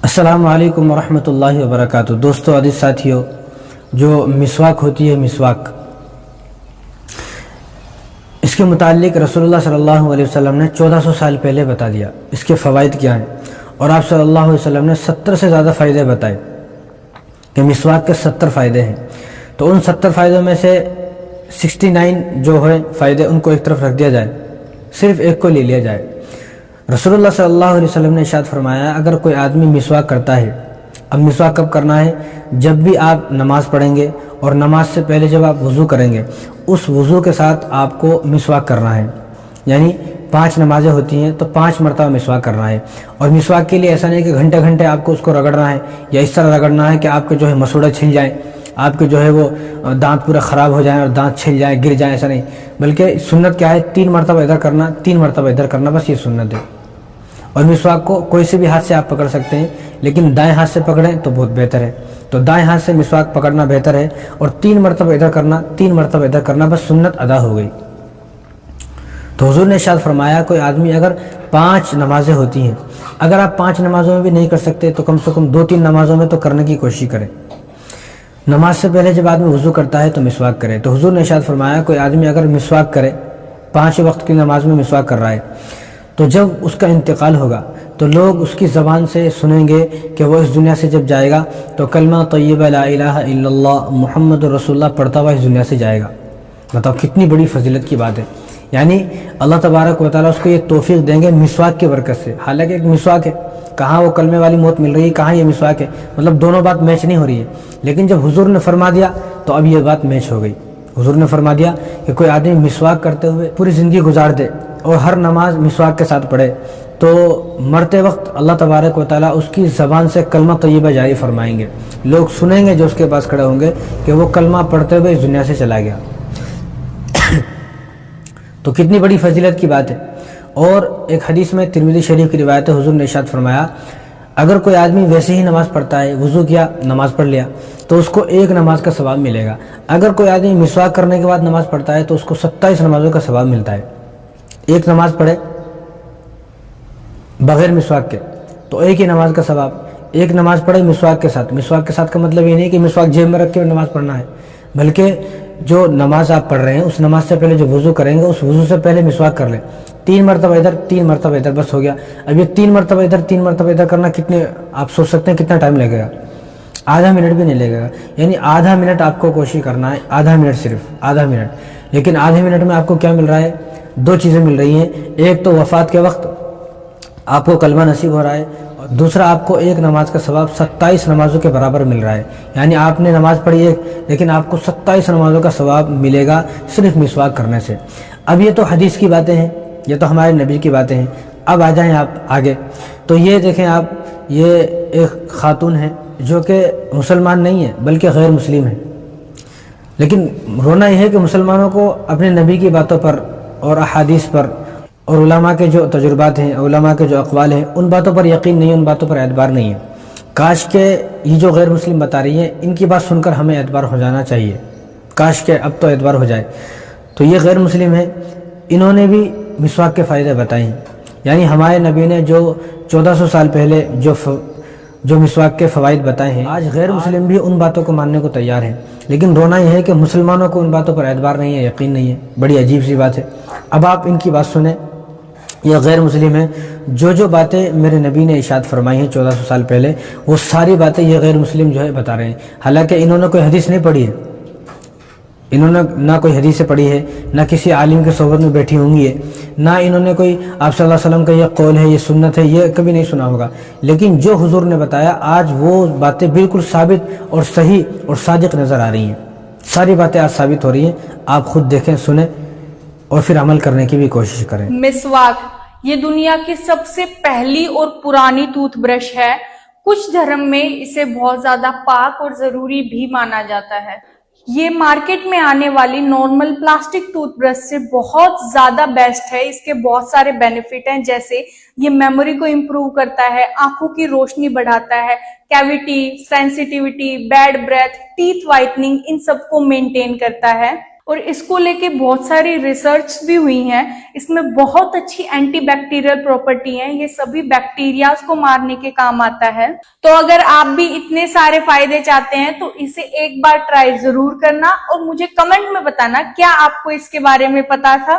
السلام علیکم ورحمۃ اللہ وبرکاتہ۔ دوستو عزیز ساتھیو، جو مسواک ہوتی ہے مسواک، اس کے متعلق رسول اللہ صلی اللہ علیہ وسلم نے 1400 سال پہلے بتا دیا اس کے فوائد کیا ہیں، اور آپ صلی اللہ علیہ وسلم نے 70 سے زیادہ فائدے بتائے کہ مسواک کے 70 فائدے ہیں۔ تو ان 70 فائدوں میں سے 69 جو ہے فائدے ان کو ایک طرف رکھ دیا جائے، صرف ایک کو لے لیا جائے۔ رسول اللہ صلی اللہ علیہ وسلم نے ارشاد فرمایا، اگر کوئی آدمی مسواک کرتا ہے، اب مسواک کب کرنا ہے؟ جب بھی آپ نماز پڑھیں گے اور نماز سے پہلے جب آپ وضو کریں گے، اس وضو کے ساتھ آپ کو مسواک کرنا ہے۔ یعنی 5 نمازیں ہوتی ہیں تو 5 مرتبہ مسواک کرنا ہے۔ اور مسواک کے لیے ایسا نہیں کہ گھنٹے گھنٹے آپ کو اس کو رگڑنا ہے، یا اس طرح رگڑنا ہے کہ آپ کے جو ہے مسوڑے چھل جائیں، آپ کے جو ہے وہ دانت پورے خراب ہو جائیں اور دانت چھل جائیں، گر جائیں، ایسا نہیں۔ بلکہ سنت کیا ہے؟ 3 مرتبہ ادھر کرنا، 3 مرتبہ ادھر کرنا، بس یہ سنت ہے۔ اور مسواک کو کوئی سے بھی ہاتھ سے آپ پکڑ سکتے ہیں، لیکن دائیں ہاتھ سے پکڑیں تو بہت بہتر ہے۔ تو دائیں ہاتھ سے مسواک پکڑنا بہتر ہے، اور 3 مرتبہ ادھر کرنا، 3 مرتبہ ادھر کرنا، بس سنت ادا ہو گئی۔ تو حضور نے ارشاد فرمایا، کوئی آدمی اگر 5 نمازیں ہوتی ہیں، اگر آپ 5 نمازوں میں بھی نہیں کر سکتے تو کم سے کم 2-3 نمازوں میں تو کرنے کی کوشش کریں۔ نماز سے پہلے جب آدمی وضو کرتا ہے تو مسواک کرے۔ تو حضور نے ارشاد فرمایا، کوئی آدمی اگر مسواک کرے، 5 وقت کی نماز میں مسواک کر رہا ہے، تو جب اس کا انتقال ہوگا تو لوگ اس کی زبان سے سنیں گے کہ وہ اس دنیا سے جب جائے گا تو کلمہ طیبہ لا الہ الا اللہ محمد رسول اللہ پڑھتا ہوا اس دنیا سے جائے گا۔ بتاؤ کتنی بڑی فضیلت کی بات ہے۔ یعنی اللہ تبارک و تعالیٰ اس کو یہ توفیق دیں گے مسواک کی برکت سے۔ حالانکہ ایک مسواک ہے، کہاں وہ کلمے والی موت مل رہی ہے، کہاں یہ مسواک ہے، مطلب دونوں بات میچ نہیں ہو رہی ہے۔ لیکن جب حضور نے فرما دیا تو اب یہ بات میچ ہو گئی۔ حضور نے فرما دیا کہ کوئی آدمی مسواک کرتے ہوئے پوری زندگی گزار دے اور ہر نماز مسواک کے ساتھ پڑھے، تو مرتے وقت اللہ تبارک و تعالیٰ اس کی زبان سے کلمہ طیبہ جاری فرمائیں گے۔ لوگ سنیں گے جو اس کے پاس کھڑے ہوں گے کہ وہ کلمہ پڑھتے ہوئے اس دنیا سے چلا گیا۔ تو کتنی بڑی فضیلت کی بات ہے۔ اور ایک حدیث میں ترمذی شریف کی روایت ہے، حضور نے ارشاد فرمایا، اگر کوئی آدمی ویسے ہی نماز پڑھتا ہے، وضو کیا، نماز پڑھ لیا، تو اس کو 1 نماز کا ثواب ملے گا۔ اگر کوئی آدمی مسواک کرنے کے بعد نماز پڑھتا ہے تو اس کو 27 نمازوں کا ثواب ملتا ہے۔ 1 نماز پڑھے بغیر مسواک کے تو 1 ہی نماز کا ثواب، 1 نماز پڑھے مسواک کے ساتھ۔ مسواک کے ساتھ کا مطلب یہ نہیں کہ مسواک جیب میں رکھ کے نماز پڑھنا ہے، بلکہ جو نماز آپ پڑھ رہے ہیں اس نماز سے پہلے جو وضو کریں گے اس وضو سے پہلے مسواک کر لیں، 3 مرتبہ ادھر، 3 مرتبہ ادھر، بس ہو گیا۔ اب یہ 3 مرتبہ ادھر، 3 مرتبہ ادھر کرنا کتنے، آپ سوچ سکتے ہیں کتنا ٹائم لگے گا؟ آدھا منٹ بھی نہیں لگے گا۔ یعنی آدھا منٹ آپ کو کوشش کرنا ہے، آدھا منٹ، صرف آدھا منٹ۔ لیکن آدھے منٹ میں آپ کو کیا مل رہا ہے؟ 2 چیزیں مل رہی ہیں۔ ایک تو وفات کے وقت آپ کو کلمہ نصیب ہو رہا ہے، اور دوسرا آپ کو 1 نماز کا ثواب 27 نمازوں کے برابر مل رہا ہے۔ یعنی آپ نے نماز پڑھی 1، لیکن آپ کو 27 نمازوں کا ثواب ملے گا صرف مسواک کرنے سے۔ اب یہ تو حدیث کی باتیں ہیں، یہ تو ہمارے نبی کی باتیں ہیں۔ اب آ جائیں آپ آگے، تو یہ دیکھیں آپ، یہ ایک خاتون ہے جو کہ مسلمان نہیں ہے بلکہ غیر مسلم ہے، لیکن رونا یہ ہے کہ مسلمانوں کو اپنے نبی کی باتوں پر اور احادیث پر اور علماء کے جو تجربات ہیں، علماء کے جو اقوال ہیں، ان باتوں پر یقین نہیں ہے، ان باتوں پر اعتبار نہیں ہے۔ کاش کہ یہ جو غیر مسلم بتا رہی ہیں ان کی بات سن کر ہمیں اعتبار ہو جانا چاہیے، کاش کہ اب تو اعتبار ہو جائے۔ تو یہ غیر مسلم ہے، انہوں نے بھی مسواک کے فائدے بتائے ہیں۔ یعنی ہمارے نبی نے جو 1400 سال پہلے جو مسواک کے فوائد بتائے ہیں، آج غیر مسلم بھی ان باتوں کو ماننے کو تیار ہیں، لیکن رونا یہ ہے کہ مسلمانوں کو ان باتوں پر اعتبار نہیں ہے، یقین نہیں ہے۔ بڑی عجیب سی بات ہے۔ اب آپ ان کی بات سنیں، یہ غیر مسلم ہیں، جو باتیں میرے نبی نے ارشاد فرمائی ہیں 1400 سال پہلے، وہ ساری باتیں یہ غیر مسلم جو ہے بتا رہے ہیں۔ حالانکہ انہوں نے کوئی حدیث نہیں پڑھی ہے، انہوں نے نہ کوئی حدیث پڑھی ہے، نہ کسی عالم کے صحبت میں بیٹھی ہوں گی ہے، نہ انہوں نے کوئی آپ صلی اللہ علیہ وسلم کا یہ قول ہے، یہ سنت ہے، یہ کبھی نہیں سنا ہوگا۔ لیکن جو حضور نے بتایا آج وہ باتیں بالکل ثابت اور صحیح اور صادق نظر آ رہی ہیں۔ ساری باتیں آج ثابت ہو رہی ہیں، آپ خود دیکھیں، سنیں اور پھر عمل کرنے کی بھی کوشش کریں۔ مسواک یہ دنیا کی سب سے پہلی اور پرانی ٹوتھ برش ہے۔ کچھ دھرم میں اسے بہت زیادہ پاک اور ضروری بھی مانا جاتا ہے۔ یہ مارکیٹ میں آنے والی نارمل پلاسٹک ٹوتھ برش سے بہت زیادہ بیسٹ ہے۔ اس کے بہت سارے بینیفٹ ہیں، جیسے یہ میموری کو امپروو کرتا ہے، آنکھوں کی روشنی بڑھاتا ہے، cavity, sensitivity, bad breath, teeth whitening, ان سب کو مینٹین کرتا ہے۔ اور اس کو لے کے بہت ساری ریسرچ بھی ہوئی ہیں. اس میں بہت اچھی اینٹی بیکٹیریل پراپرٹی ہیں, یہ سبھی بیکٹیریاز کو مارنے کے کام آتا ہے. تو اگر آپ بھی اتنے سارے فائدے چاہتے ہیں تو اسے ایک بار ٹرائی ضرور کرنا اور مجھے کمنٹ میں بتانا کیا آپ کو اس کے بارے میں پتا تھا.